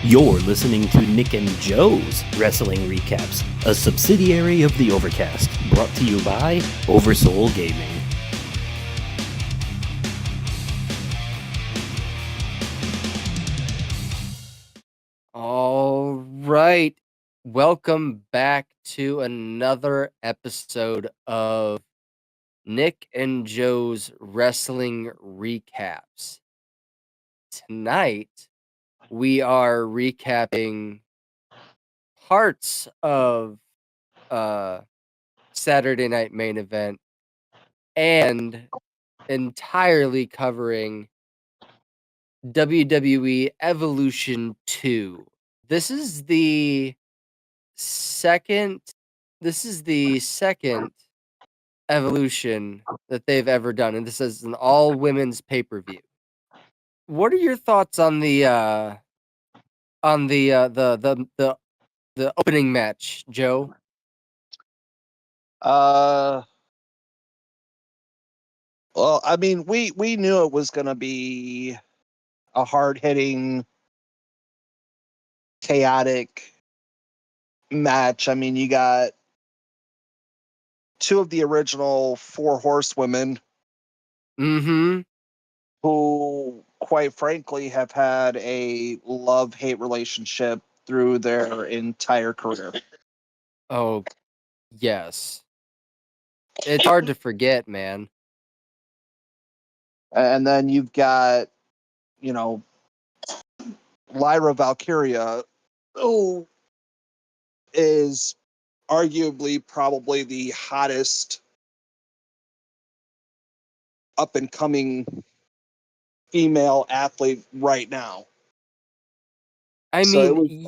You're listening to Nick and Joe's Wrestling Recaps, a subsidiary of the Overcast, brought to you by Oversoul Gaming. All right. Welcome back to another episode of Nick and Joe's Wrestling Recaps. Tonight, we are recapping parts of Saturday Night Main Event and entirely covering WWE Evolution 2. This is the second Evolution that they've ever done, and this is an all women's pay-per-view. What are your thoughts on the opening match, Joe? Well, I mean, we knew it was going to be a hard-hitting, chaotic match. I mean, you got two of the original Four Horsewomen Mm-hmm. who, quite frankly, have had a love-hate relationship through their entire career. Oh, yes. It's hard to forget, man. And then you've got, Lyra Valkyria, who is arguably probably the hottest up and coming female athlete right now. I So mean,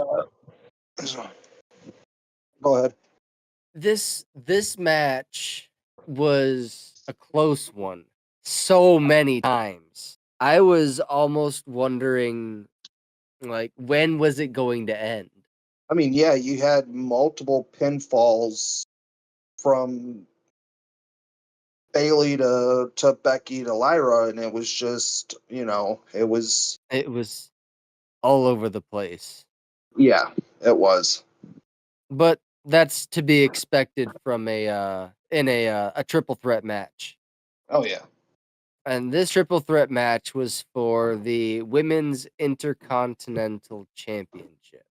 go ahead. this match was a close one so many times. I was almost wondering, like, when was it going to end? I mean, yeah, you had multiple pinfalls from Bayley to Becky to Lyra, and it was just, it was all over the place. Yeah, it was. But that's to be expected from a triple threat match. Oh yeah. And this triple threat match was for the Women's Intercontinental Championship.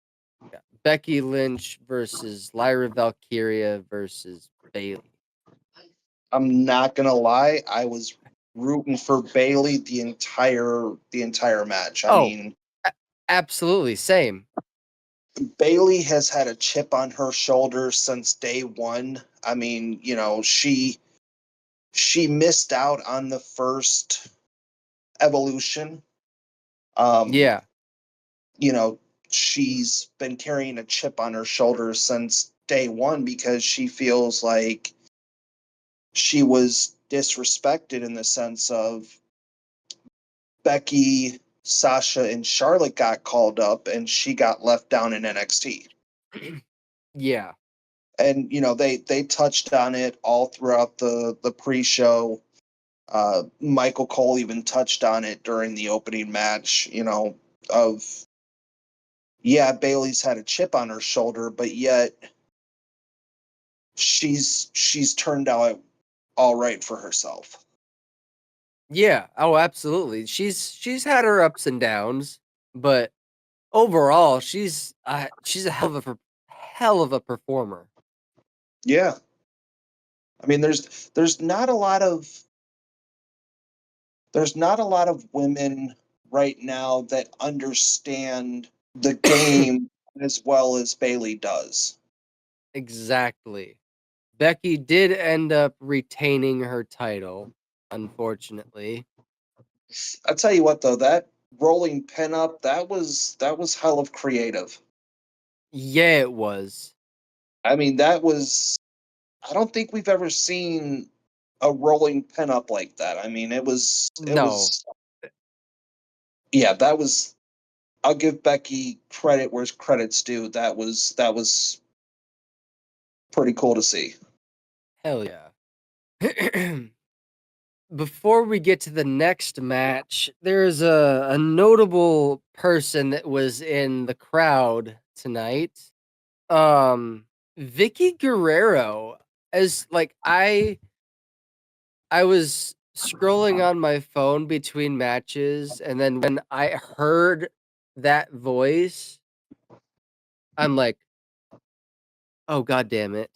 Yeah. Becky Lynch versus Lyra Valkyria versus Bayley. I'm not gonna lie, I was rooting for Bayley the entire match. I mean, absolutely, same. Bayley has had a chip on her shoulder since day one. I mean, she missed out on the first Evolution. Yeah. She's been carrying a chip on her shoulder since day one because she feels like she was disrespected in the sense of Becky, Sasha, and Charlotte got called up and she got left down in NXT. Yeah. And they touched on it all throughout the pre-show. Michael Cole even touched on it during the opening match, Bayley's had a chip on her shoulder, but yet she's turned out all right for herself. Yeah. Oh, absolutely. She's had her ups and downs, but overall, she's a hell of a performer. Yeah. I mean, there's not a lot of women right now that understand the game as well as Bayley does. Exactly. Becky did end up retaining her title, unfortunately. I'll tell you what though, that rolling pin up, that was hell of creative. Yeah, it was. I mean, I don't think we've ever seen a rolling pin up like that. I mean, it was yeah, that was, I'll give Becky credit where credit's due. That was pretty cool to see. Hell yeah. before we get to the next match, there's a notable person that was in the crowd tonight. Vicky Guerrero. As like I was scrolling on my phone between matches, and then when I heard that voice, I'm like, oh god damn it.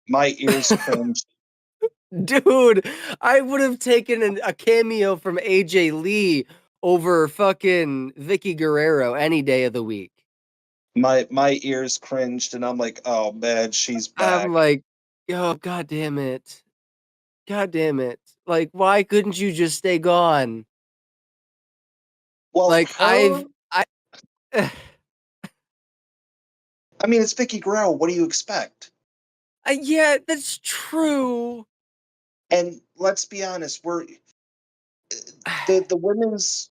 My ears cringed. Dude, I would have taken a cameo from AJ Lee over fucking Vicky Guerrero any day of the week. My ears cringed, and I'm like, oh man, she's back. I'm like, oh god damn it. God damn it. Like, why couldn't you just stay gone? Well, Like her. I I mean, it's Vicky Guerrero. What do you expect? yeah, that's true. And let's be honest, the women's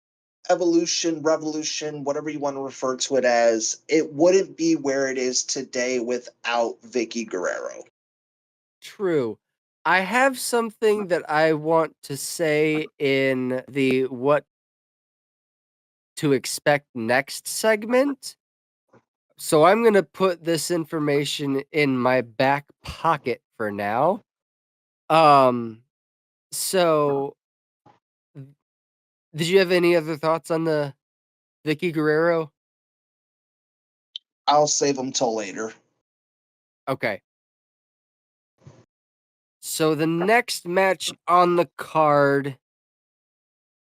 evolution, revolution, whatever you want to refer to it as, it wouldn't be where it is today without Vicky Guerrero. True. I have something that I want to say in the what to expect next segment. So I'm going to put this information in my back pocket for now. So did you have any other thoughts on the Vicky Guerrero? I'll save them till later. Okay. So the next match on the card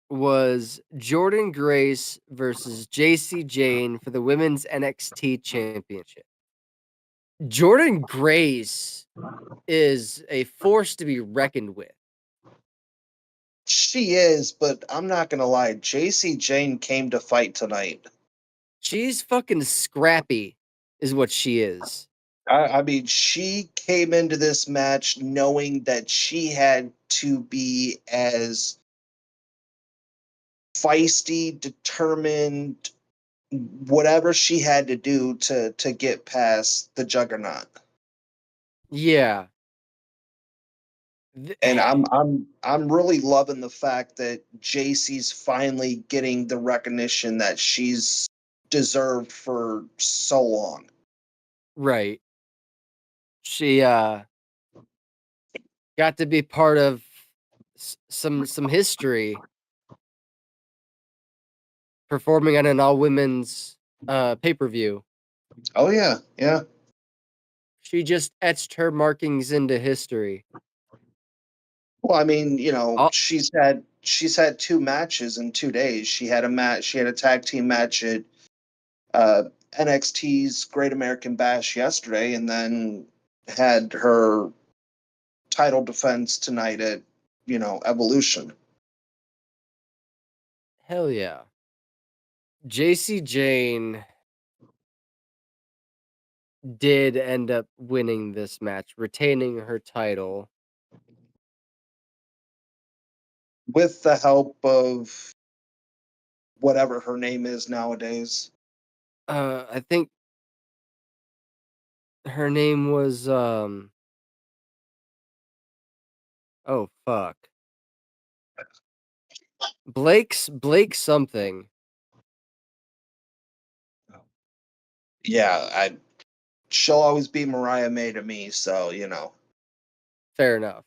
was Jordan Grace versus JC Jane for the Women's NXT Championship. Jordan Grace is a force to be reckoned with. She is, but I'm not gonna lie, JC Jane came to fight tonight. She's fucking scrappy, is what she is. I mean, she came into this match knowing that she had to be as feisty, determined, whatever she had to do to get past the Juggernaut. Yeah. And I'm really loving the fact that JC's finally getting the recognition that she's deserved for so long. Right. She got to be part of some history performing on an all women's pay-per-view. Oh yeah, yeah. She just etched her markings into history. Well, I mean, you know, Oh. she's had 2 matches in 2 days. She had a tag team match at NXT's Great American Bash yesterday, and then had her title defense tonight at, Evolution. Hell yeah. JC Jane did end up winning this match, retaining her title. With the help of whatever her name is nowadays. I think her name was oh fuck. Blake something. Yeah, she'll always be Mariah May to me, so, Fair enough.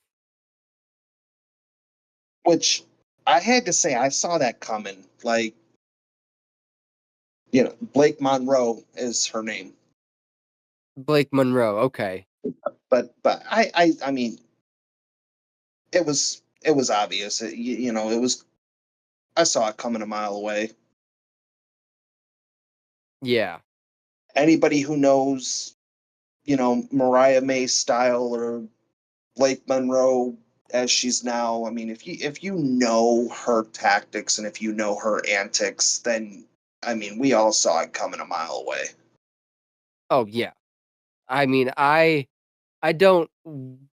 Which I had to say, I saw that coming. Like, Blake Monroe is her name. Blake Monroe, okay. But I mean, it was obvious. It was. I saw it coming a mile away. Yeah. Anybody who knows, Mariah May's style or Blake Monroe as she's now. I mean, if you know her tactics and if you know her antics, then I mean, we all saw it coming a mile away. Oh yeah. I mean, I don't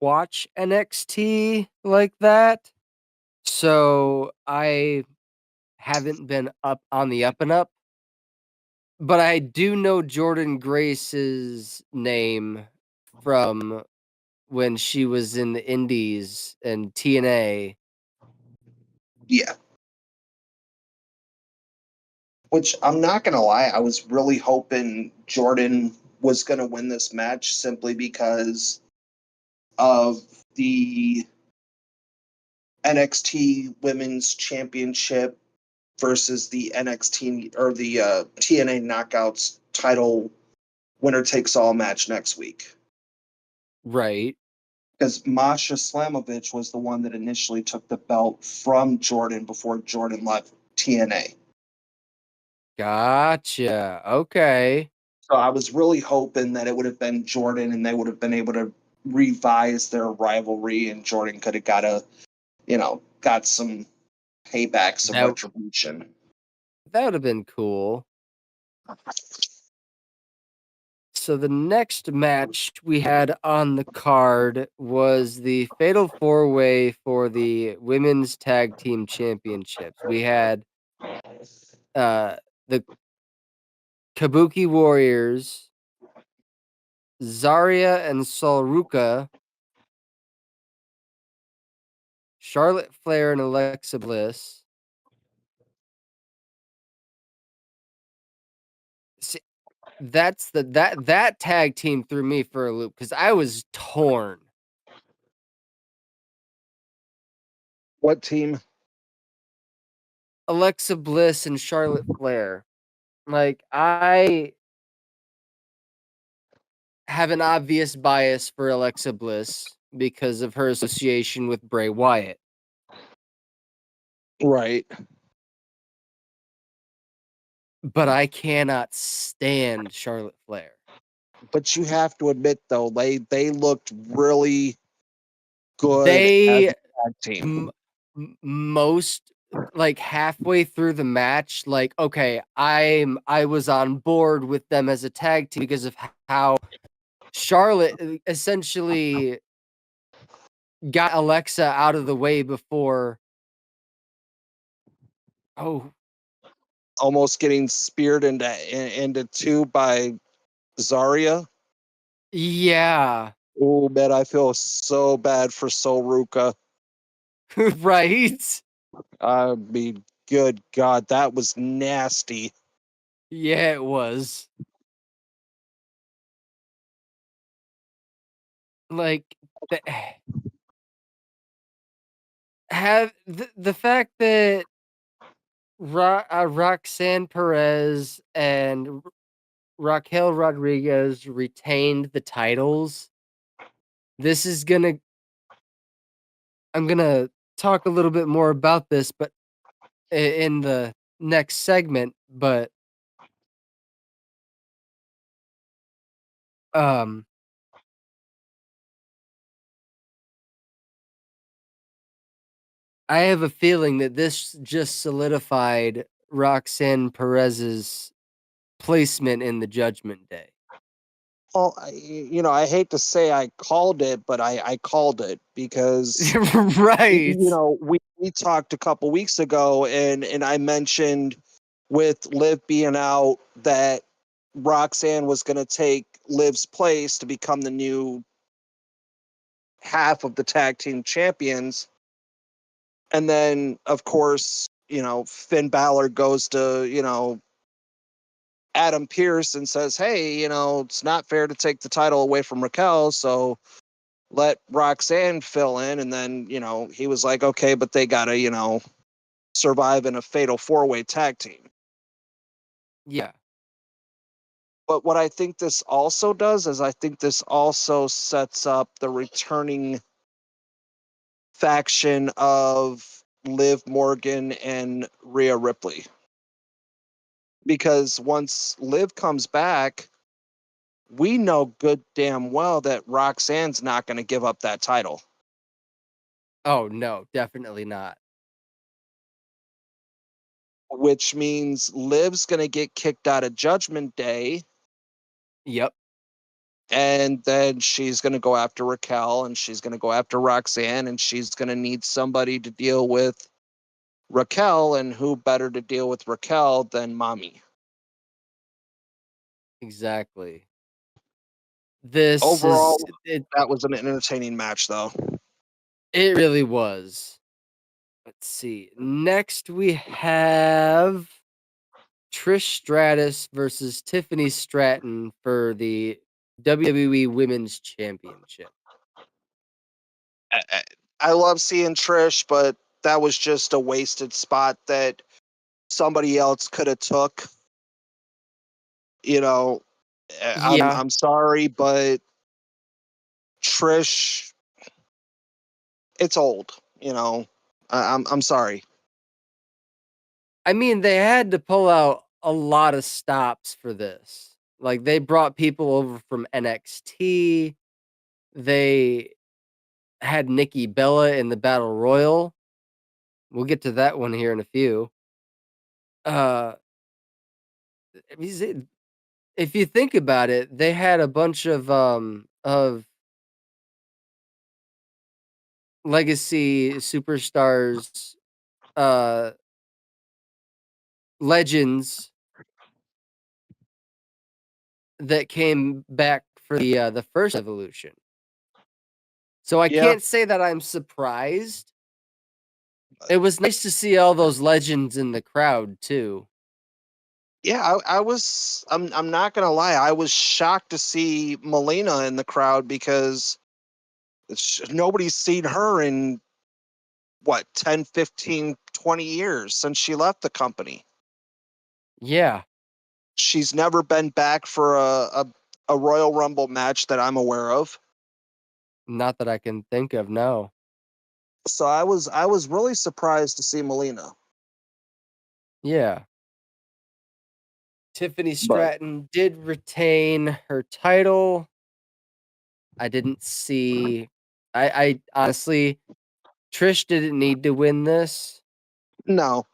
watch NXT like that. So I haven't been up on the up and up. But I do know Jordan Grace's name from when she was in the Indies and TNA Yeah. Which I'm not gonna lie, I was really hoping Jordan was gonna win this match simply because of the NXT Women's Championship versus the NXT or the TNA Knockouts title winner takes all match next week. Right. Because Masha Slamovich was the one that initially took the belt from Jordan before Jordan left TNA. Gotcha. Okay. So I was really hoping that it would have been Jordan and they would have been able to revise their rivalry and Jordan could have got some payback, some That retribution. that would have been cool. So the next match we had on the card was the Fatal 4-Way for the Women's Tag Team Championships. We had the Kabuki Warriors, Zarya and Solruka, Charlotte Flair and Alexa Bliss. See, that's that tag team threw me for a loop because I was torn. What team? Alexa Bliss and Charlotte Flair. Like, I have an obvious bias for Alexa Bliss because of her association with Bray Wyatt. Right. But I cannot stand Charlotte Flair. But you have to admit though, they looked really good They as a tag team. most like halfway through the match, like, okay, I was on board with them as a tag team because of how Charlotte essentially got Alexa out of the way before. Oh, Almost getting speared into two by Zarya. yeah. Oh man, I feel so bad for Solruka. Right? I mean, good God, that was nasty. Yeah, it was. Like, the the fact that Roxanne Perez and Raquel Rodriguez retained the titles. This is I'm gonna talk a little bit more about this, but in the next segment, but um I have a feeling that this just solidified Roxanne Perez's placement in the Judgment Day. Well, I hate to say I called it, but I called it because Right. we talked a couple weeks ago and I mentioned with Liv being out that Roxanne was going to take Liv's place to become the new half of the tag team champions. And then, of course, Finn Balor goes to, Adam Pearce and says, hey, it's not fair to take the title away from Raquel. So let Roxanne fill in. And then, he was like, okay, but they got to, survive in a fatal 4-way tag team. Yeah. But what I think this also does is I think this also sets up the returning faction of Liv Morgan and Rhea Ripley. Because once Liv comes back, we know good damn well that Roxanne's not going to give up that title. Oh no, definitely not. Which means Liv's going to get kicked out of Judgment Day. Yep. And then she's going to go after Raquel and she's going to go after Roxanne and she's going to need somebody to deal with Raquel. And who better to deal with Raquel than Mommy? Exactly. This Overall, is that was an entertaining match, though. it really was. Let's see. Next, we have Trish Stratus versus Tiffany Stratton for the WWE Women's Championship. I love seeing Trish, but that was just a wasted spot that somebody else could have took. You know, Yeah. I'm sorry, but Trish, it's old. You know, I'm sorry. I mean, they had to pull out a lot of stops for this. Like, they brought people over from NXT. They had Nikki Bella in the Battle Royal. We'll get to that one here in a few. If you think about it, they had a bunch of legacy superstars, uh legends that came back for the first evolution. So I Yeah, can't say that I'm surprised. It was nice to see all those legends in the crowd too. yeah. I was. I'm not gonna lie. I was shocked to see Melina in the crowd because nobody's seen her in what 10, 15, 20 years since she left the company. Yeah, She's never been back for a Royal Rumble match that I'm aware of. not that I can think of, no. So I was really surprised to see Melina. Yeah. Tiffany But Stratton did retain her title. I didn't see I honestly Trish didn't need to win this. no,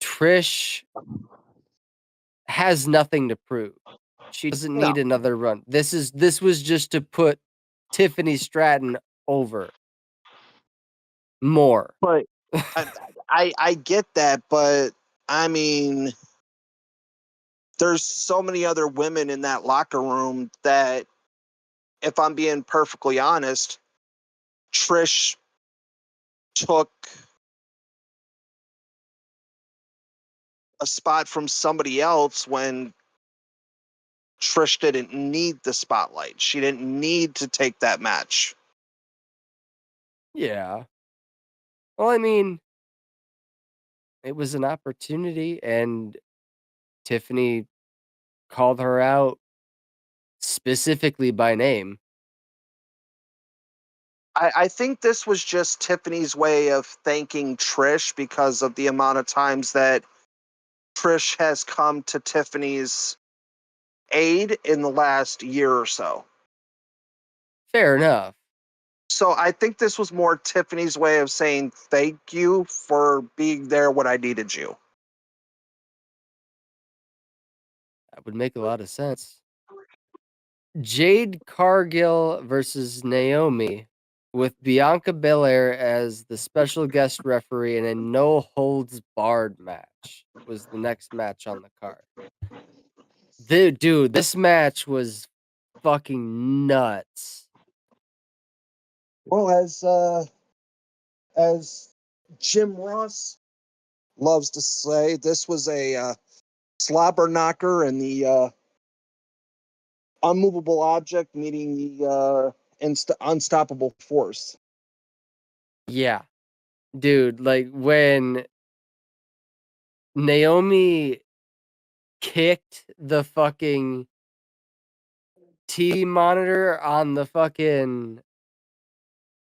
Trish has nothing to prove. She doesn't no. need another run. This was just to put Tiffany Stratton over more. But I, I get that, but I mean, there's so many other women in that locker room that, if I'm being perfectly honest, Trish took a spot from somebody else when Trish didn't need the spotlight. She didn't need to take that match. Yeah. Well, I mean, it was an opportunity and Tiffany called her out specifically by name. I think this was just Tiffany's way of thanking Trish because of the amount of times that Trish has come to Tiffany's aid in the last year or so. Fair enough. So I think this was more Tiffany's way of saying thank you for being there when I needed you. That would make a lot of sense. Jade Cargill versus Naomi with Bianca Belair as the special guest referee in a no holds barred match was the next match on the card. Dude, this match was fucking nuts. Well, as Jim Ross loves to say, this was a slobber knocker and the unmovable object meeting the unstoppable force. Yeah. Dude, like when Naomi kicked the fucking TV monitor on the fucking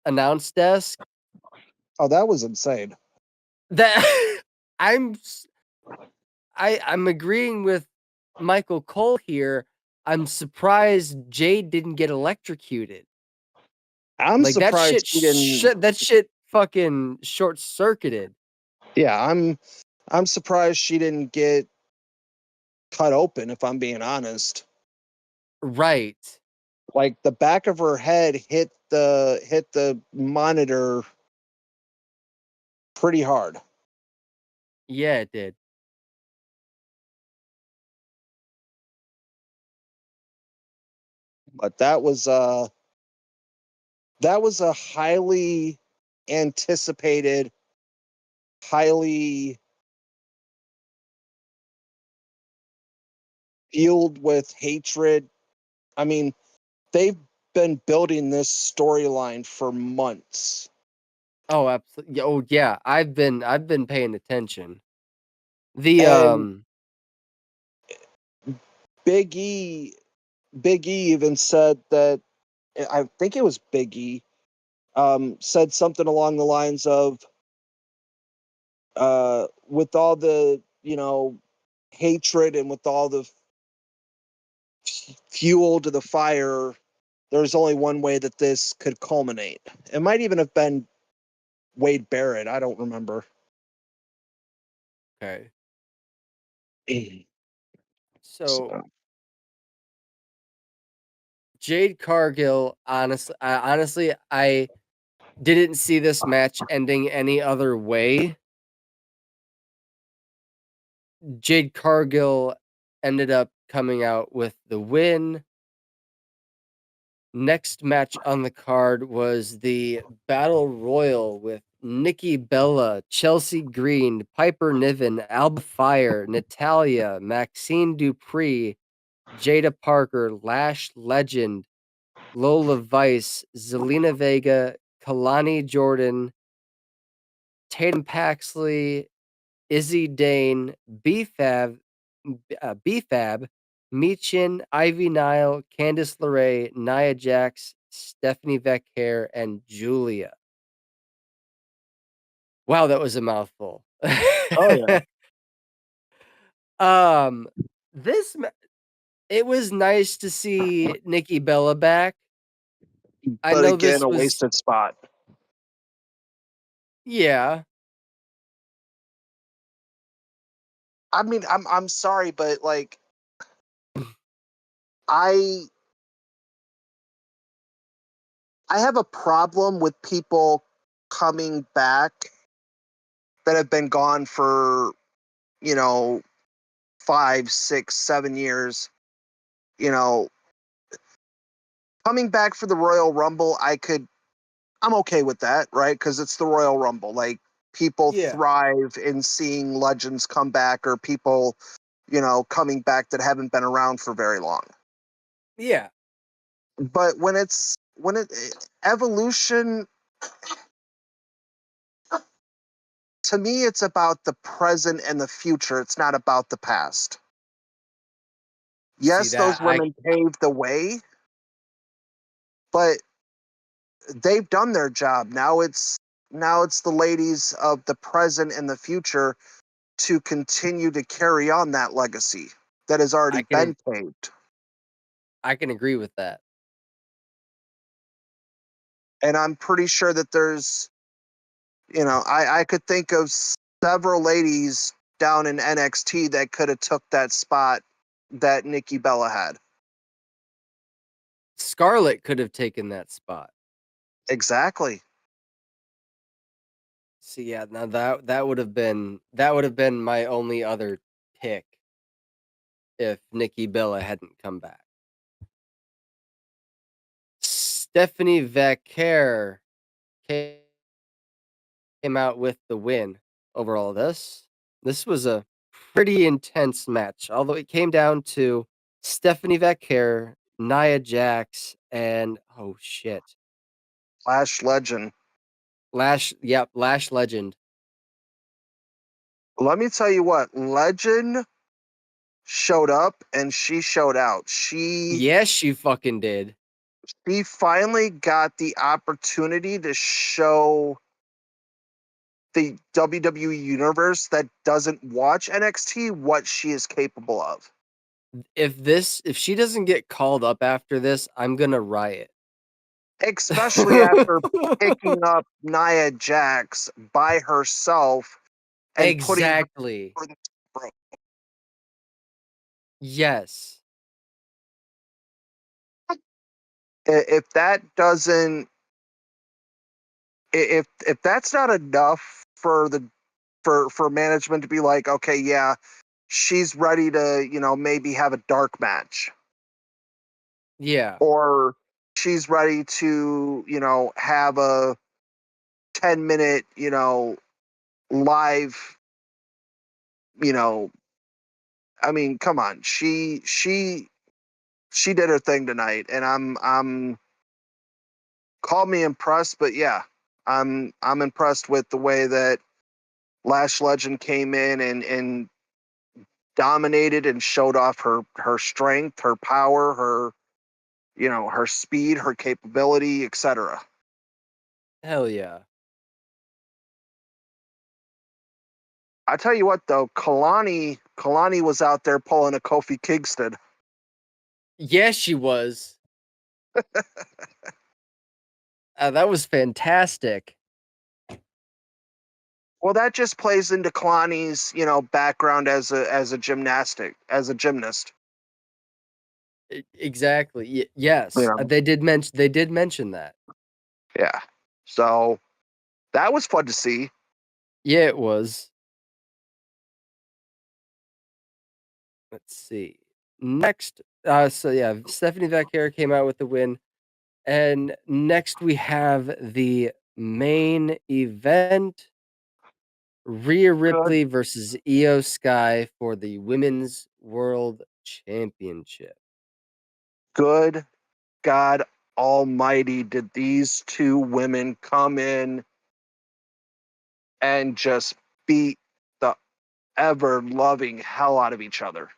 announce desk, Oh, that was insane. that I'm s- I'm agreeing with Michael Cole here. I'm surprised Jade didn't get electrocuted. I'm Like surprised she didn't. that shit fucking short circuited. Yeah, I'm surprised she didn't get cut open. If I'm being honest, Right. like the back of her head hit the monitor pretty hard. Yeah, it did. But that was a highly anticipated, highly fueled with hatred. I mean, they've been building this storyline for months. Oh, absolutely. Oh, yeah. I've been paying attention. The And Big E Big E even said that, I think it was Big E, said something along the lines of, with all the, hatred and with all the fuel to the fire, there's only one way that this could culminate. It might even have been Wade Barrett. I don't remember. okay. So So, Jade Cargill, honestly, I didn't see this match ending any other way. Jade Cargill ended up coming out with the win. Next match on the card was the Battle Royal with Nikki Bella, Chelsea Green, Piper Niven, Alba Fire, Natalia, Maxine Dupree, Jada Parker, Lash Legend, Lola Vice, Zelina Vega, Kalani Jordan, Tatum Paxley, Izzy Dane, BFAB, Michin, Ivy Nile, Candice LeRae, Nia Jax, Stephanie Vecchare, and Julia. Wow, that was a mouthful. oh yeah. um, it was nice to see Nikki Bella back. I But know again, this a was, wasted spot. yeah, I mean, I'm sorry, but like, I I have a problem with people coming back that have been gone for, you know, 5, 6, 7 years. You know, coming back for the Royal Rumble, I'm okay with that, right? Because it's the Royal Rumble. Like, people yeah, thrive in seeing legends come back, or people, coming back that haven't been around for very long. yeah. But when it evolution, to me, it's about the present and the future. It's not about the past. See Yes, that those women paved the way, but they've done their job. Now it's the ladies of the present and the future to continue to carry on that legacy that has already I can been paved. I can agree with that. And I'm pretty sure that there's, I could think of several ladies down in NXT that could have took that spot that Nikki Bella had. Scarlett could have taken that spot. Exactly. See, yeah, now that would have been my only other pick if Nikki Bella hadn't come back. Stephanie Vacquer came out with the win over all this. This was a pretty intense match, although it came down to Stephanie Vacquer, Nia Jax, and oh shit, Lash Legend. Lash Legend. Let me tell you what, Legend showed up and she showed out. Yes, she fucking did. She finally got the opportunity to show the WWE universe that doesn't watch NXT what she is capable of. If she doesn't get called up after this, I'm gonna riot. Especially after picking up Nia Jax by herself and putting her Exactly. over the rope. Yes. If that doesn't, if that's not enough for management to be like, okay, yeah, she's ready to, maybe have a dark match, Yeah. or she's ready to, have 10-minute, live, you know, I mean, come on. She did her thing tonight, and I'm call me impressed, but yeah, I'm impressed with the way that Lash Legend came in and dominated and showed off her strength, her power, her speed, her capability, etc. Hell yeah. I tell you what though, Kalani was out there pulling a Kofi Kingston. Yes, she was. That was fantastic. Well, that just plays into Kalani's, background as a gymnast. Exactly. You Yes, know, they did mention that. yeah. So that was fun to see. Yeah, it was. Let's see. Next, so yeah, Stephanie Vaquera came out with the win. And next we have the main event. Rhea Good, Ripley versus Io Sky for the Women's World Championship. good God Almighty, did these two women come in and just beat the ever loving hell out of each other?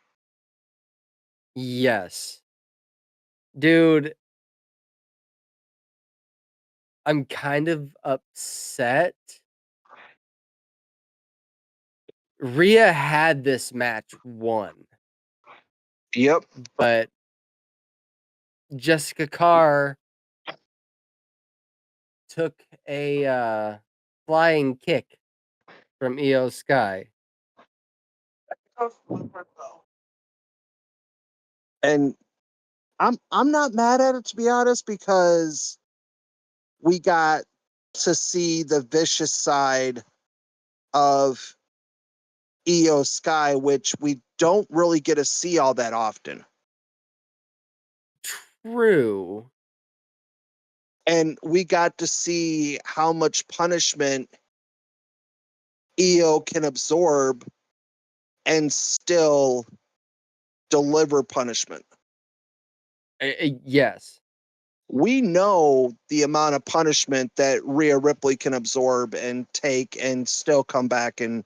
Yes. Dude, I'm kind of upset. Rhea had this match won, Yep. but Jessica Carr took a flying kick from Io Sky. And I'm not mad at it, to be honest, because we got to see the vicious side of Io Sky, which we don't really get to see all that often. True. And we got to see how much punishment Io can absorb and still deliver punishment. Yes. We know the amount of punishment that Rhea Ripley can absorb and take and still come back and,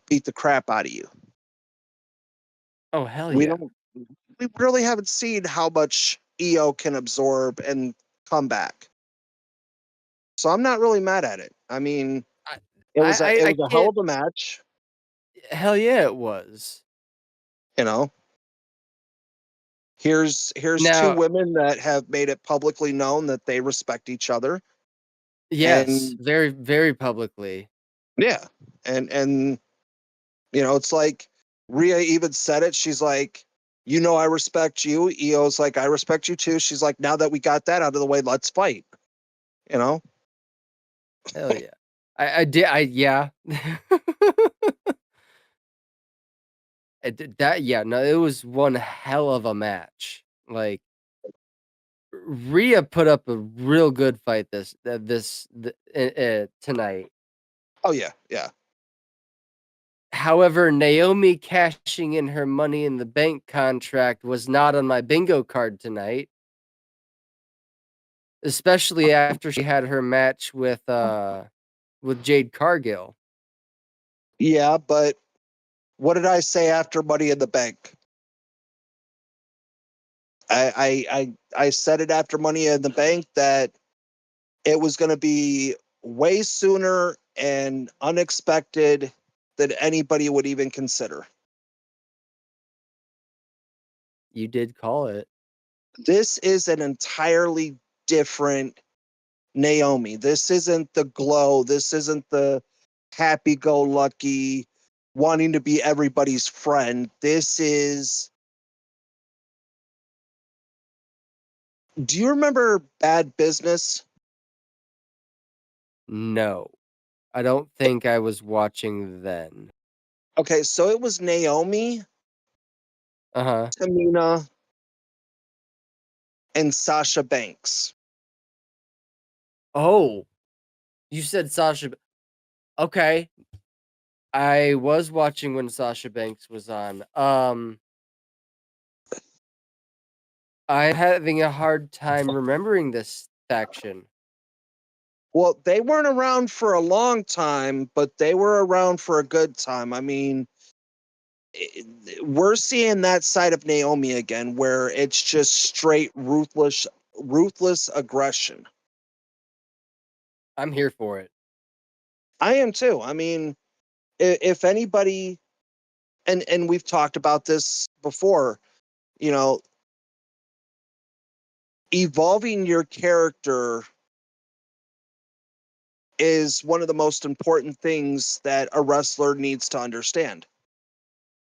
beat the crap out of you. Oh, hell We yeah. don't we really haven't seen how much Io can absorb and come back. So I'm not really mad at it. I mean, I it was a I hell can't. of a match, Hell yeah, it was. you know. Here's two Now, women that have made it publicly known that they respect each other. yes, And very, very publicly. yeah. And it's like Rhea even said it. She's like, I respect you. Io's like, I respect you too. She's like, now that we got that out of the way, let's fight. You know? Hell yeah. I did. Yeah. I did that. Yeah. No, it was one hell of a match. Like Rhea put up a real good fight tonight. Oh yeah, yeah. However, Naomi cashing in her Money in the Bank contract was not on my bingo card tonight. Especially after she had her match with Jade Cargill. Yeah, but what did I say after Money in the Bank? I said it after Money in the Bank that it was going to be way sooner and unexpected than anybody would even consider. You did call it. This is an entirely different Naomi. This isn't the glow. This isn't the happy-go-lucky, wanting to be everybody's friend. This is. Do you remember Bad Business? No. I don't think I was watching then. Okay, so it was Naomi, Uh-huh. Tamina, and Sasha Banks. Oh. You said Sasha. Okay. I was watching when Sasha Banks was on. I'm having a hard time remembering this faction. Well, they weren't around for a long time, but they were around for a good time. I mean, we're seeing that side of Naomi again, where it's just straight ruthless aggression. I'm here for it. I am too. I mean, if anybody, and we've talked about this before, you know, evolving your character is one of the most important things that a wrestler needs to understand.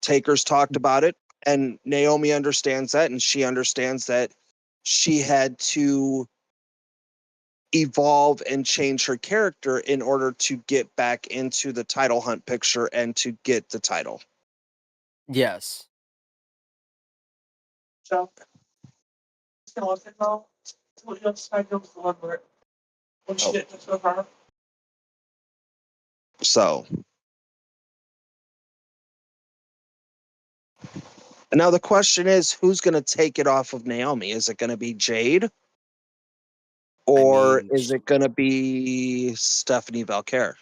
Taker's talked about it, and Naomi understands that, and she understands that she had to evolve and change her character in order to get back into the title hunt picture and to get the title. Yes. So, and now the question is, who's going to take it off of Naomi? Is it going to be Jade? Or mean, is it going to be Stephanie Valkyr?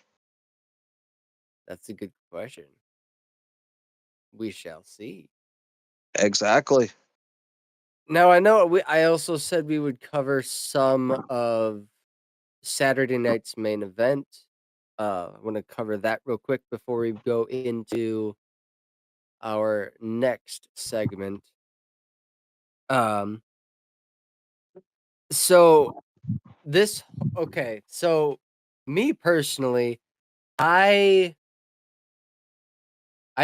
That's a good question. We shall see. Exactly. Now I know I also said we would cover some of Saturday night's main event. I want to cover that real quick before we go into our next segment. Um so this okay, so me personally, I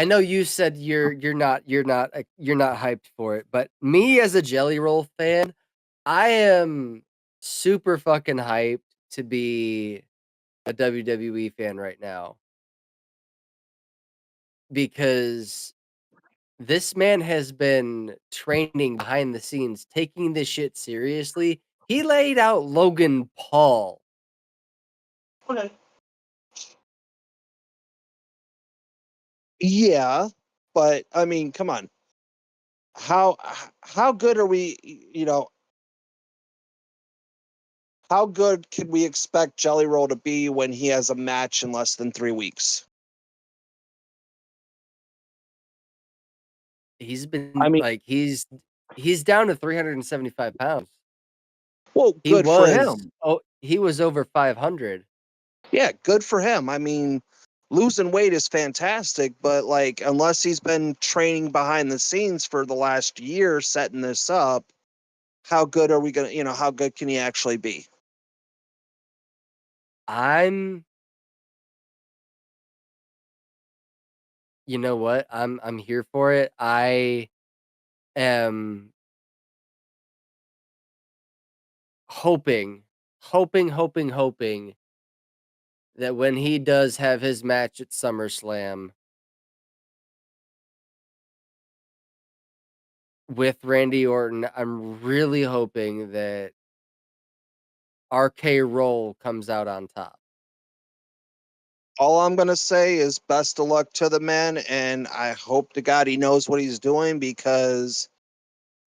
know you said you're not hyped for it, but me as a Jelly Roll fan, I am super fucking hyped to be a WWE fan right now. Because this man has been training behind the scenes, taking this shit seriously. He laid out Logan Paul. Okay. Yeah, but I mean, come on. How good are we, how good can we expect Jelly Roll to be when he has a match in less than 3 weeks? He's I been mean, like he's down to 375 pounds. well, good for him. He was over 500. Yeah, good for him. I mean, losing weight is fantastic, but like unless he's been training behind the scenes for the last year setting this up, how good are we going to, how good can he actually be? I'm You know what? I'm here for it. I am hoping that when he does have his match at SummerSlam with Randy Orton, I'm really hoping that RK Roll comes out on top. All I'm going to say is best of luck to the man, and I hope to God he knows what he's doing because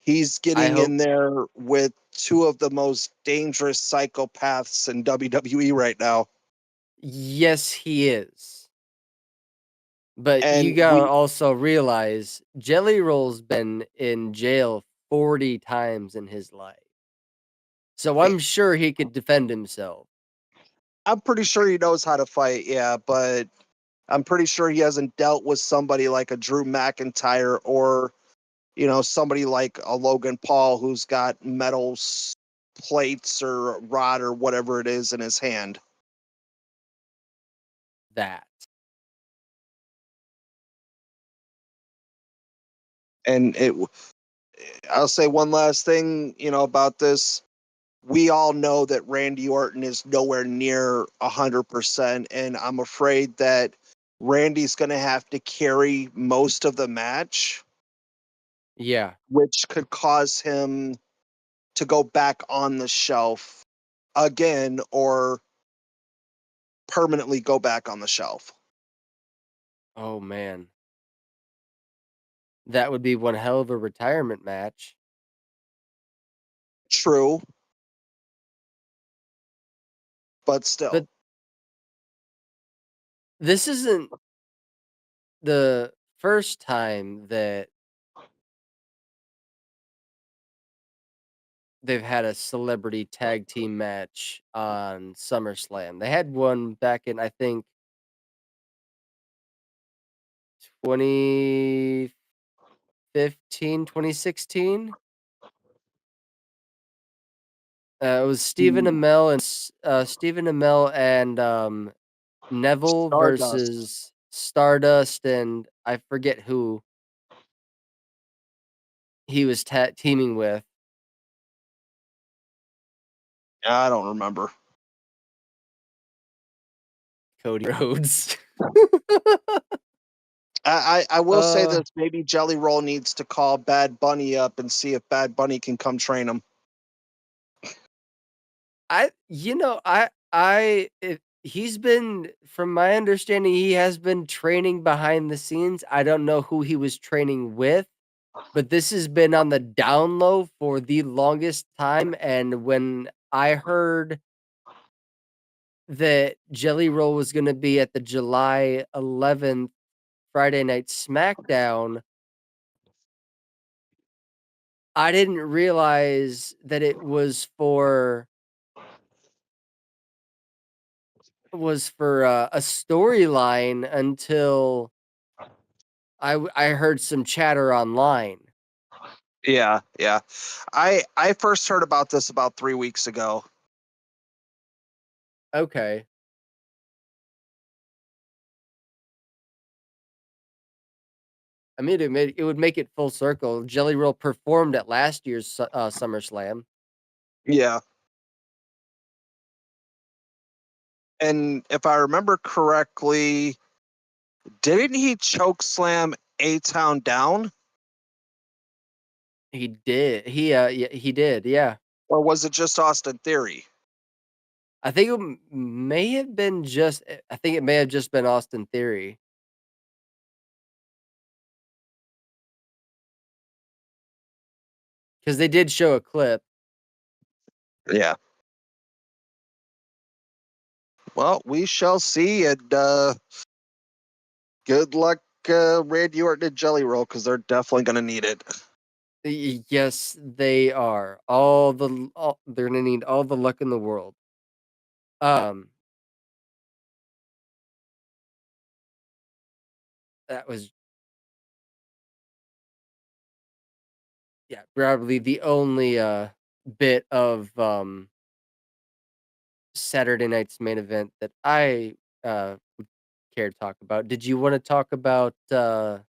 he's I getting hope in there with two of the most dangerous psychopaths in WWE right now. yes, he is. But And you gotta also realize Jelly Roll's been in jail 40 times in his life. So I'm sure he could defend himself. I'm pretty sure he knows how to fight, yeah, but I'm pretty sure he hasn't dealt with somebody like a Drew McIntyre or, somebody like a Logan Paul who's got metal plates or rod or whatever it is in his hand. That. And I'll say one last thing, about this. We all know that Randy Orton is nowhere near 100%, and I'm afraid that Randy's going to have to carry most of the match, Yeah. which could cause him to go back on the shelf again, or permanently go back on the shelf. Oh man. That would be one hell of a retirement match. True. But still. But this isn't the first time that they've had a celebrity tag team match on SummerSlam. They had one back in, I think, 2015, 2016. It was Stephen Amell and Neville Stardust. versus Stardust, and I forget who he was teaming with. I don't remember. Cody Rhodes. I will say this. Maybe Jelly Roll needs to call Bad Bunny up and see if Bad Bunny can come train him. He's been, from my understanding, he has been training behind the scenes. I don't know who he was training with, but this has been on the down low for the longest time. And when I heard that Jelly Roll was going to be at the July 11th Friday Night SmackDown, I didn't realize that it was for a storyline until I heard some chatter online. Yeah. I first heard about this about 3 weeks ago. Okay. I mean, it would make it full circle. Jelly Roll performed at last year's SummerSlam. Yeah. And if I remember correctly, didn't he choke slam A-Town down? He did. He did. Yeah. Or was it just Austin Theory? I think it may have been just. I think it may have just been Austin Theory. Because they did show a clip. Yeah. Well, we shall see. And good luck, Randy Orton and Jelly Roll, because they're definitely going to need it. Yes, they are. They're gonna need all the luck in the world. That was, yeah, probably the only bit of Saturday night's main event that I would care to talk about. Did you want to talk about the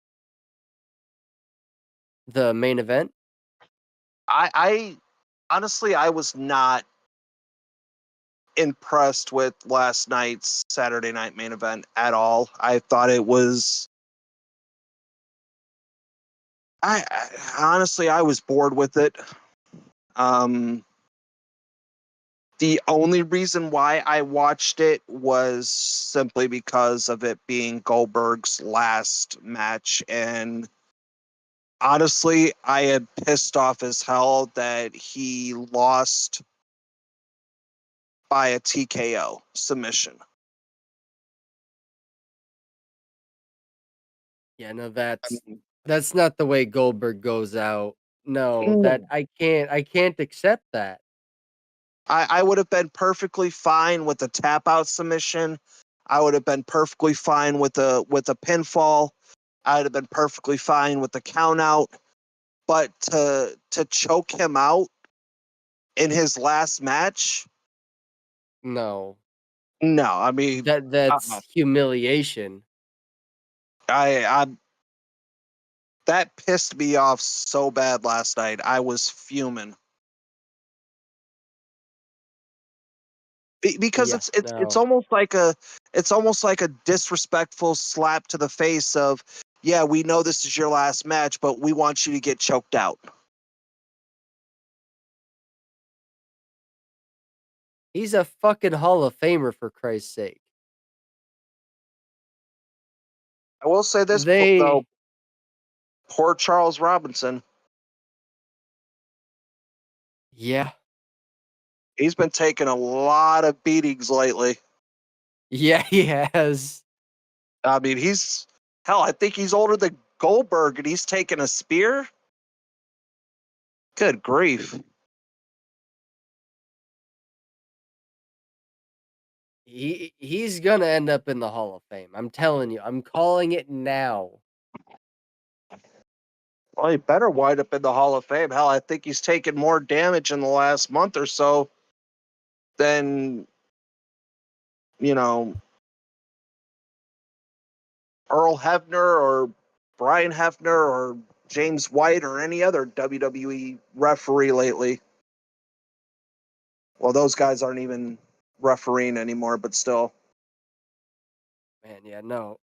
main event? I honestly, I was not impressed with last night's Saturday night main event at all. I thought it was. I honestly, I was bored with it. The only reason why I watched it was simply because of it being Goldberg's last match, and honestly, I am pissed off as hell that he lost by a TKO submission. Yeah, no, that's not the way Goldberg goes out. No, that I can't accept that. I would have been perfectly fine with a tap out submission. I would have been perfectly fine with a pinfall. I would have been perfectly fine with the count out. But to choke him out in his last match, No. no. I mean, That's humiliation. I that pissed me off so bad last night. I was fuming. Because Yeah, it's no. almost like a disrespectful slap to the face of, yeah, we know this is your last match, but we want you to get choked out. He's a fucking Hall of Famer, for Christ's sake. I will say this, They, though. Poor Charles Robinson. yeah, He's been taking a lot of beatings lately. yeah, he has. I mean, hell, I think he's older than Goldberg, and he's taking a spear. Good grief. He's gonna end up in the Hall of Fame. I'm telling you. I'm calling it now. Well, he better wind up in the Hall of Fame. Hell, I think he's taken more damage in the last month or so than, you know, Earl Hebner or Brian Hefner or James White or any other WWE referee lately. Well, those guys aren't even refereeing anymore, but still. Man, yeah, no.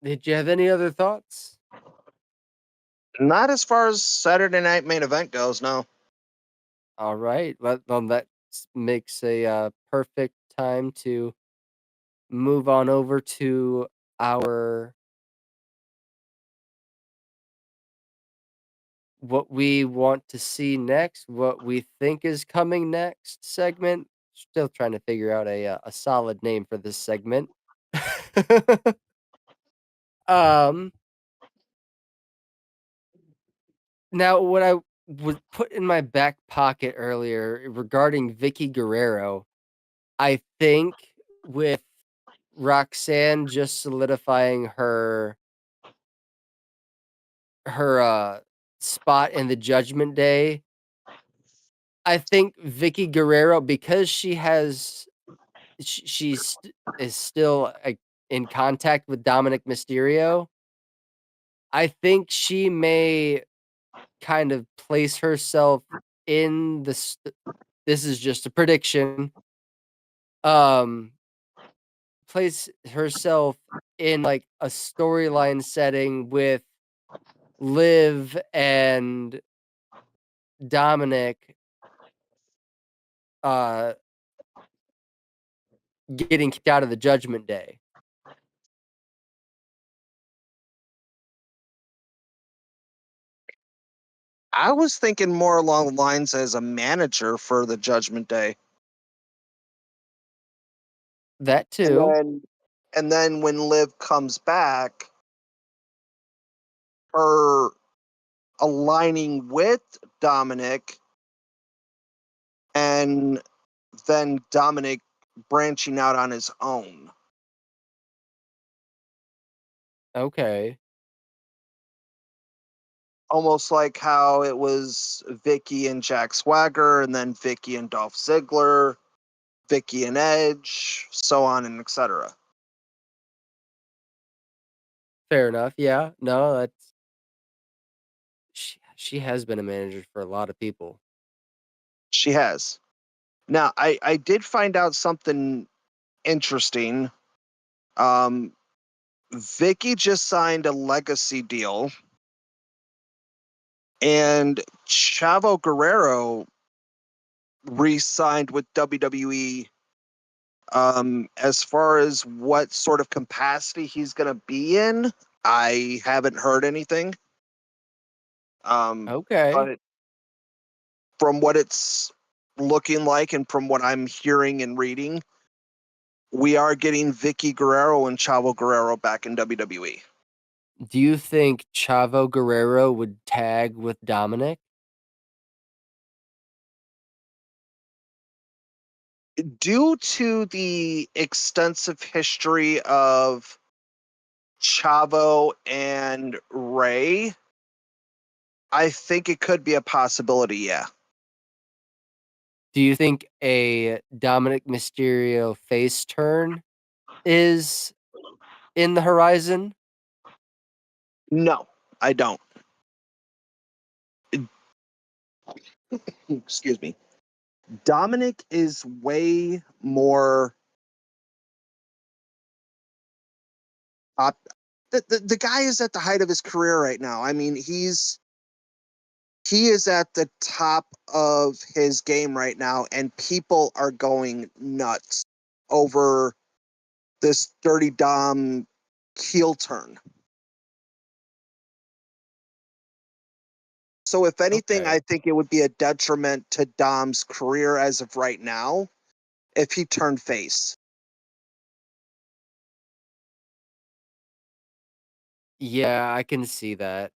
Did you have any other thoughts? Not as far as Saturday Night Main Event goes, no. All right. Well, that makes a perfect time to move on over to our what we want to see next, what we think is coming next segment. Still trying to figure out a solid name for this segment. um Now, what I was put in my back pocket earlier regarding Vicky Guerrero, I think with Roxanne just solidifying her spot in the Judgment Day, I think Vicky Guerrero, because is still in contact with Dominic Mysterio. I think she may kind of place herself in this is just a prediction. Um, place herself in like a storyline setting with Liv and Dominic uh getting kicked out of the Judgment Day. I was thinking more along the lines as a manager for the Judgment Day. That And too. then when Liv comes back, her aligning with Dominic and then Dominic branching out on his own. Okay. Almost like how it was Vicky and Jack Swagger, and then Vicky and Dolph Ziggler, Vicky and Edge, so on and etc. Fair enough. Yeah. No, that's she has been a manager for a lot of people. She has. Now, I did find out something interesting. Um, Vicky just signed a legacy deal, and Chavo Guerrero re-signed with WWE. As far as what sort of capacity he's going to be in, I haven't heard anything. Okay. But from what it's looking like and from what I'm hearing and reading, we are getting Vicky Guerrero and Chavo Guerrero back in WWE. Do you think Chavo Guerrero would tag with Dominic? Due to the extensive history of Chavo and Ray, I think it could be a possibility, yeah. Do you think a Dominic Mysterio face turn is in the horizon? No, I don't. Excuse me. Dominic is way more up. The guy is at the height of his career right now. I mean, he is at the top of his game right now, and people are going nuts over this Dirty Dom heel turn. So if anything, Okay. I think it would be a detriment to Dom's career as of right now if he turned face. Yeah, I can see that.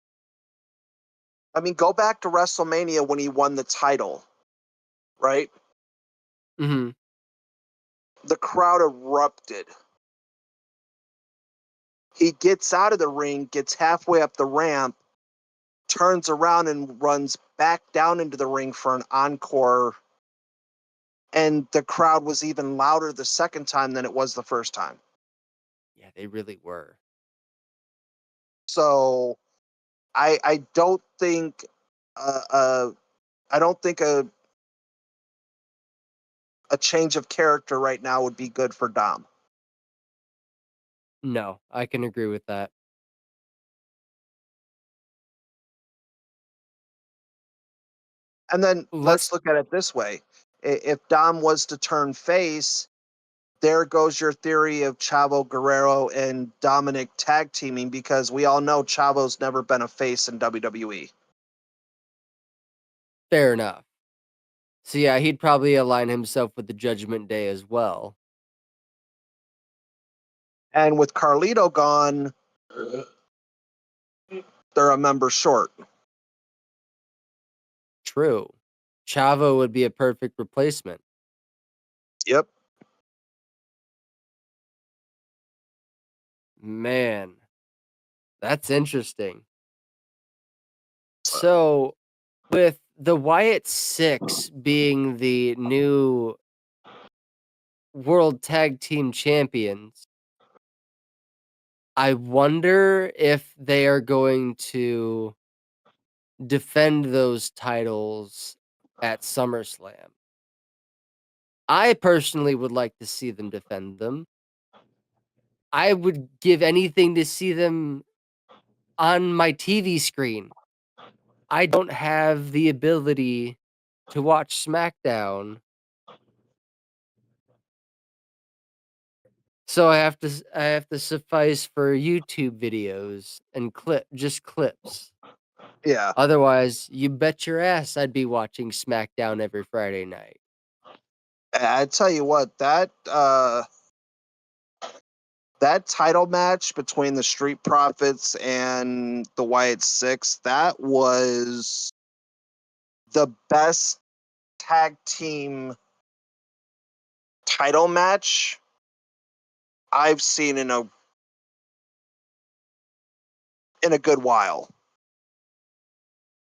I mean, go back to WrestleMania when he won the title, right? Hmm. The crowd erupted. He gets out of the ring, gets halfway up the ramp, turns around and runs back down into the ring for an encore. And the crowd was even louder the second time than it was the first time. Yeah, they really were. So I don't think I don't think a change of character right now would be good for Dom. No, I can agree with that. And then let's Let's look at it this way. If Dom was to turn face, there goes your theory of Chavo Guerrero and Dominic tag teaming, because we all know Chavo's never been a face in WWE. Fair enough. So yeah, he'd probably align himself with the Judgment Day as well. And with Carlito gone, they're a member short. True. Chavo would be a perfect replacement. Yep. Man, that's interesting. So, with the Wyatt Six being the new World Tag Team Champions, I wonder if they are going to defend those titles at SummerSlam. I personally would like to see them defend them. I would give anything to see them on my TV screen. I don't have the ability to watch SmackDown, so I have to suffice for YouTube videos and clips. Yeah. Otherwise, you bet your ass I'd be watching SmackDown every Friday night. I tell you what, that title match between the Street Profits and the Wyatt Six, that was the best tag team title match I've seen in a good while.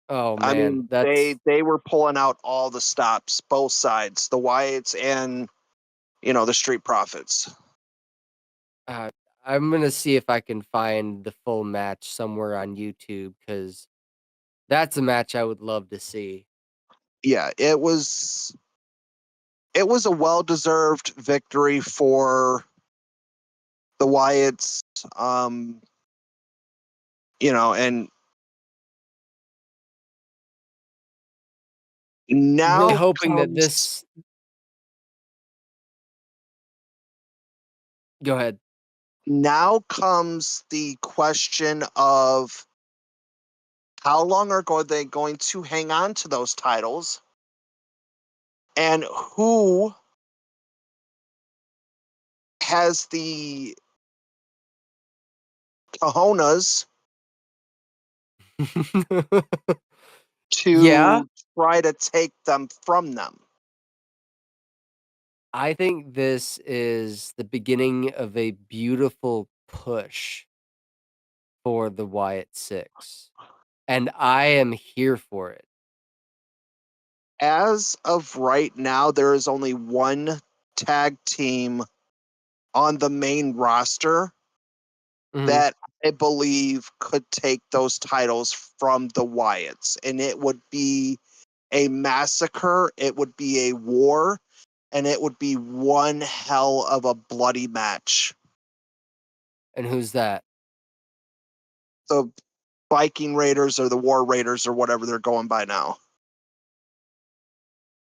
Oh I man, mean, that's they were pulling out all the stops, both sides, the Wyatts and the Street Profits. uh, I'm gonna see if I can find the full match somewhere on YouTube because that's a match I would love to see. Yeah, it was a well-deserved victory for the Wyatts. And Really now hoping that comes this. Go ahead. now comes the question of how long they going to hang on to those titles, and who has the cojones Yeah, to try to take them from them. I think this is the beginning of a beautiful push for the Wyatt Six, and I am here for it. As of right now, there is only one tag team on the main roster Mhm. that I believe could take those titles from the Wyatts, and it would be a massacre, it would be a war, and it would be one hell of a bloody match. And who's that? The Viking Raiders or the War Raiders or whatever they're going by now.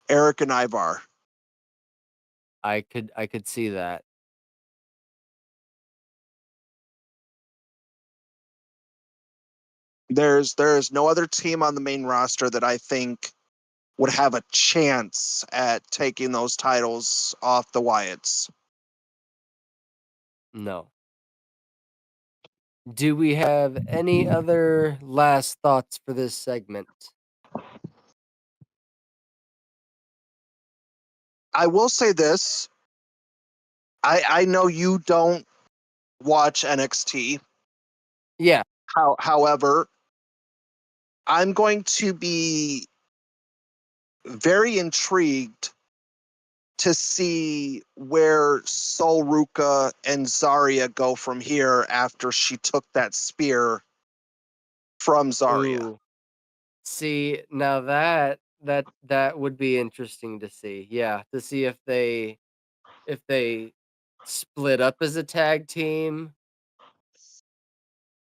Eric and Ivar. I could see that. There's no other team on the main roster that I think would have a chance at taking those titles off the Wyatts. No. Do we have any other last thoughts for this segment? I will say this. I know you don't watch NXT. Yeah. However, I'm going to be very intrigued to see where Sol Ruka and Zarya go from here after she took that spear from Zarya. Ooh. See, now that would be interesting to see. Yeah, to see if they split up as a tag team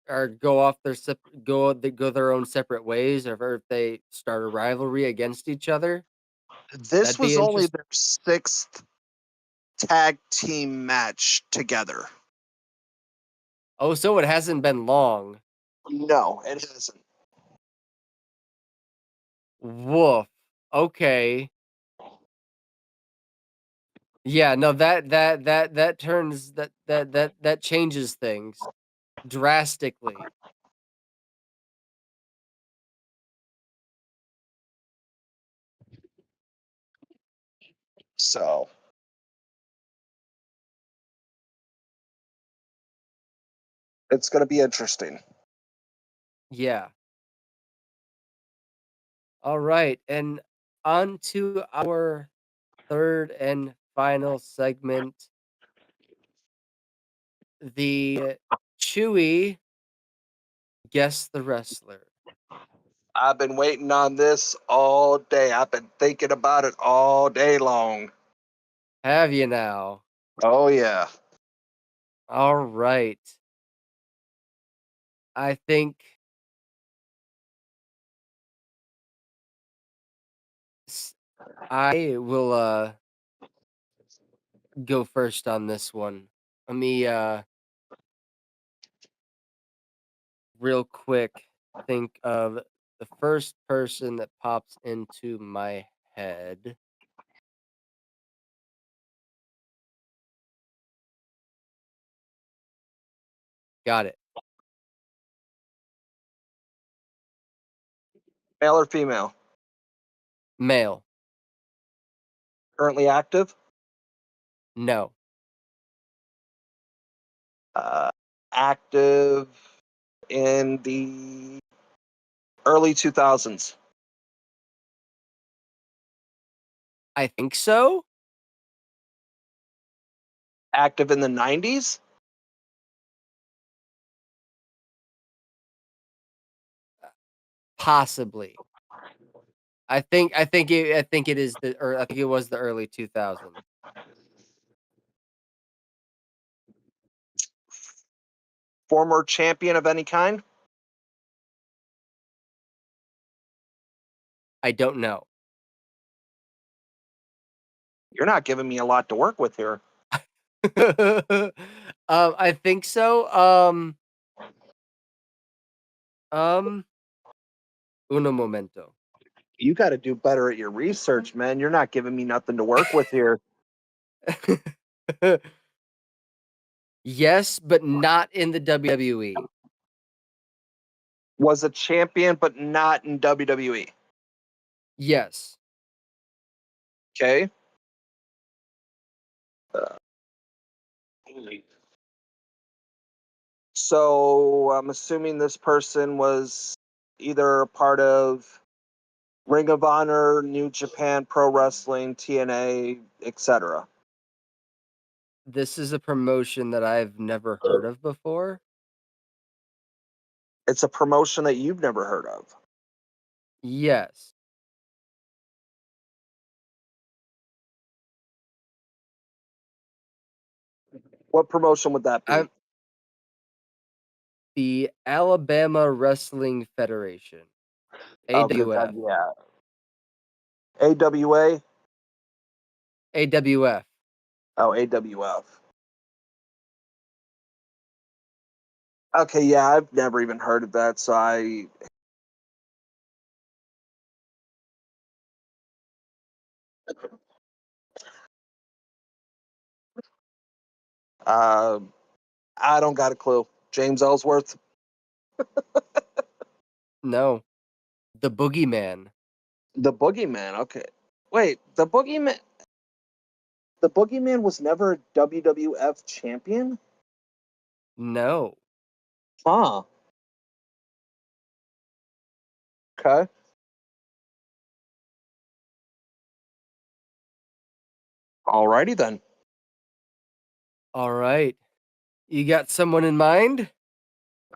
or go off their go their own separate ways, or if they start a rivalry against each other. This That'd be was only interesting. their 6th tag team match together. Oh, so it hasn't been long. No, it hasn't. Woof. Okay. Yeah, no, that turns that changes things drastically. So it's going to be interesting. Yeah. All right, and on to our third and final segment, the Chewy Guess the Wrestler. I've been waiting on this all day. I've been thinking about it all day long. Have you now? Oh, yeah. All right. I think I will go first on this one. Let me real quick think of the first person that pops into my head. Got it. Male or female? Male. Currently active? No. Active in the early 2000s. I think so. Active in the 90s? Possibly. I think it is I think it was the early 2000s. Former champion of any kind? I don't know. You're not giving me a lot to work with here. I think so. Uno momento. You got to do better at your research, man. You're not giving me nothing to work with here. Yes, but not in the WWE. Was a champion, but not in WWE. Yes. Okay. So I'm assuming this person was either a part of Ring of Honor, New Japan Pro Wrestling, TNA, etc. This is a promotion that I've never heard of before. It's a promotion that you've never heard of. Yes. What promotion would that be? The Alabama Wrestling Federation. AWF. Yeah. AWA? AWF. Oh, AWF. Okay, yeah, I've never even heard of that, so I. Uh, I don't got a clue. James Ellsworth, No, the Boogeyman. the Boogeyman. Okay, wait, the Boogeyman. The Boogeyman was never a WWF champion. No. Huh. Okay. Alrighty then. All right. You got someone in mind?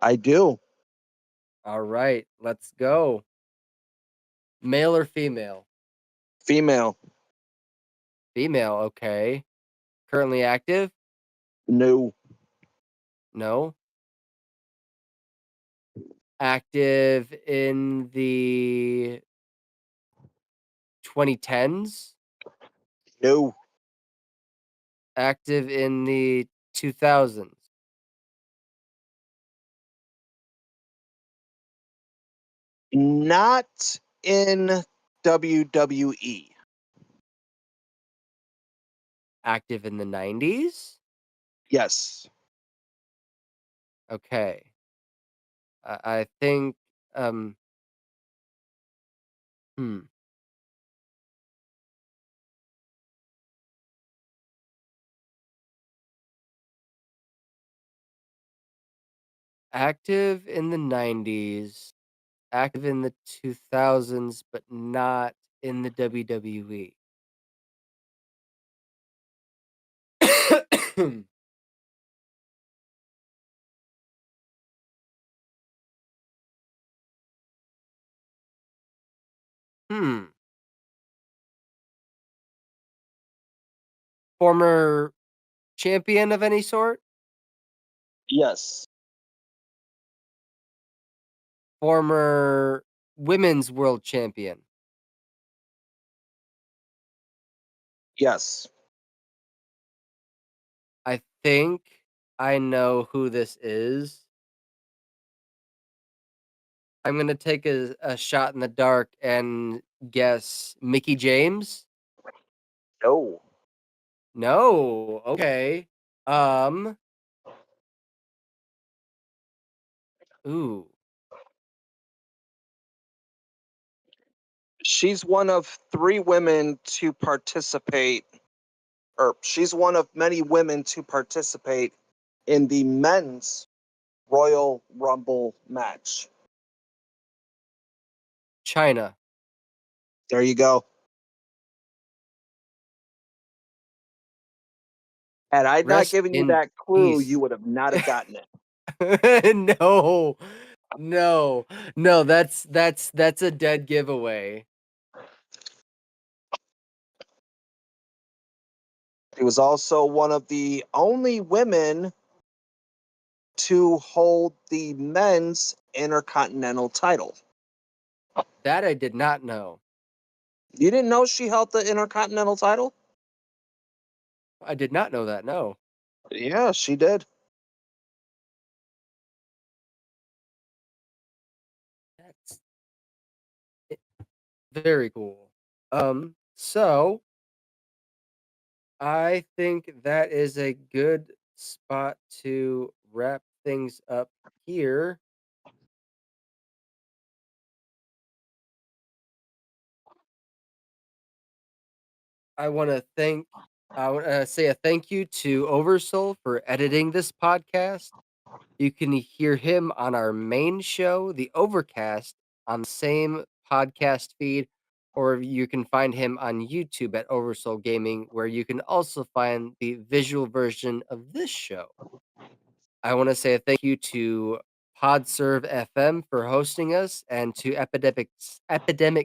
I do. All right, let's go. Male or female? Female. Female, okay. Currently active? No. No. Active in the 2010s? No. Active in the 2000s? Not in WWE. Active in the 90s? Yes. Okay. I think um hmm. Active in the 90s, active in the 2000s, but not in the WWE. Hmm. Former champion of any sort? Yes. Former women's world champion? Yes. I think I know who this is. I'm gonna take a shot in the dark and guess Mickey James? No. No. Okay. Um. Ooh. She's one of three women to participate, or she's one of many women to participate in the men's Royal Rumble match. China. There you go. Had I not Rest given you in that clue, peace. you would have not have gotten it. No. No. No, that's a dead giveaway. She was also one of the only women to hold the men's Intercontinental title. That I did not know. You didn't know she held the Intercontinental title? I did not know that, no. Yeah, she did. That's very cool. So I think that is a good spot to wrap things up here. I want to thank I want to say a thank you to Oversoul for editing this podcast. You can hear him on our main show, The Overcast, on the same podcast feed, or you can find him on YouTube at Oversoul Gaming, where you can also find the visual version of this show. I want to say a thank you to Podserve FM for hosting us, and to Epidemic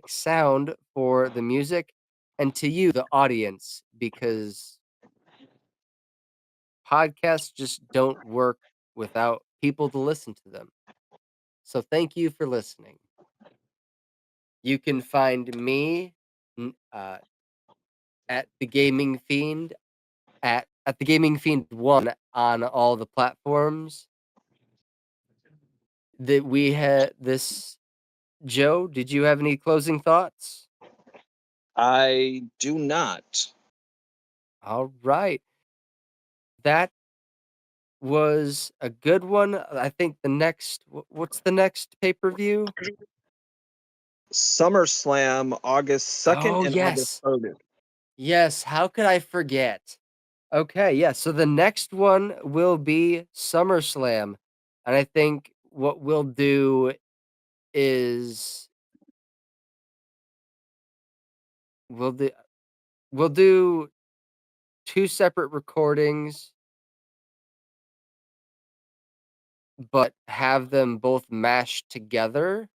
Sound for the music, and to you, the audience, because podcasts just don't work without people to listen to them. So thank you for listening. You can find me n- uh, at the Gaming Fiend at the Gaming Fiend 1 on all the platforms. that we had this. Joe, did you have any closing thoughts? I do not. All right. That was a good one. I think the next, what's the next pay-per-view? SummerSlam, August 2nd Oh, and August yes. 3rd. Yes. How could I forget? Okay. Yeah. So the next one will be SummerSlam. And I think what we'll do is we'll do, we'll do 2 separate recordings, but have them both mashed together.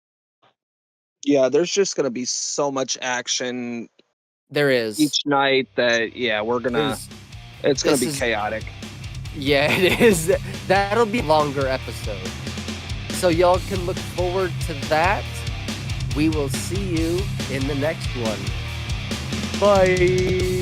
Yeah, there's just gonna be so much action There is. each night that There's it's gonna this be is chaotic. Yeah, it is. That'll be a longer episode. So y'all can look forward to that. We will see you in the next one. Bye.